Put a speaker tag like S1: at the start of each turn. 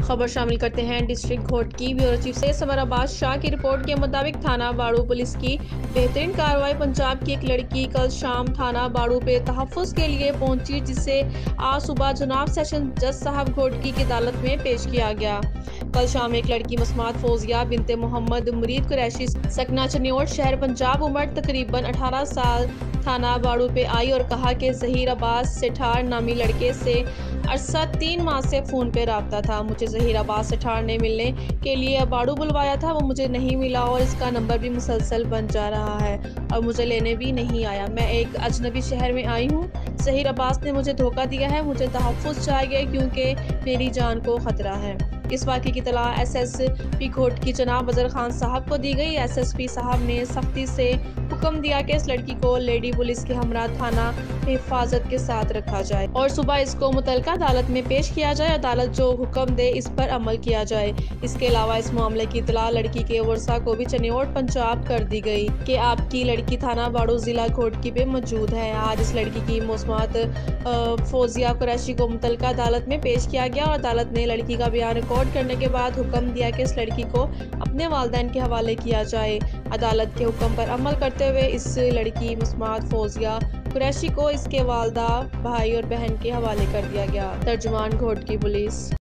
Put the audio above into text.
S1: खबर शामिल करते हैं डिस्ट्रिक्ट घोटकी ब्यूरो चीफ से समर अब्बास शाह की रिपोर्ट के मुताबिक थाना बाड़ू पुलिस की बेहतरीन कार्रवाई पंजाब की एक लड़की कल शाम थाना बाड़ू पे तहफ़्फ़ुज़ के लिए पहुंची, जिसे आज सुबह जनाब सेशन जज साहब घोटकी की अदालत में पेश किया गया। कल शाम एक लड़की मसमात फौजिया बिनते मोहम्मद मुरीद कुरैशी सकना चन्योट शहर पंजाब उम्र तकरीबन 18 साल थाना बाड़ू पे आई और कहा कि ज़हीर अब्बास सेठार नामी लड़के से अरसा 3 माह से फ़ोन पे रब्ता था। मुझे ज़हीर अब्बास सेठार ने मिलने के लिए बाड़ू बुलवाया था, वो मुझे नहीं मिला और इसका नंबर भी मुसलसल बन जा रहा है और मुझे लेने भी नहीं आया। मैं एक अजनबी शहर में आई हूँ। ज़हीर अब्बास ने मुझे धोखा दिया है, मुझे तहफ़्फ़ुज़ चाहिए क्योंकि मेरी जान को ख़तरा है। इस वाक़े की इत्तला SSP घोटकी जनाब अज़हर खान साहब को दी गई। SSP साहब ने सख्ती से हुक्म दिया कि इस लड़की को लेडी पुलिस के हमरा थाना हिफाजत के साथ रखा जाए और सुबह इसको मुतल्लिका अदालत में पेश किया जाए। अदालत जो हुक्म दे इस पर अमल किया जाए। इसके अलावा इस मामले की इत्तला लड़की के वर्सा को भी चन्योट पंजाब कर दी गई कि आपकी लड़की थाना बाड़ू जिला घोटकी पे मौजूद है। आज इस लड़की की मौसमात फौजिया कुरैशी को मुतल्लिका अदालत में पेश किया गया और अदालत ने लड़की का बयान रिकॉर्ड करने के बाद हुक्म दिया कि इस लड़की को अपने वालिदैन के हवाले किया जाए। अदालत के हुक्म पर अमल करते हुए इस लड़की मसमात फौजिया कुरैशी को इसके वालदा, भाई और बहन के हवाले कर दिया गया। तर्जुमान घोटकी पुलिस।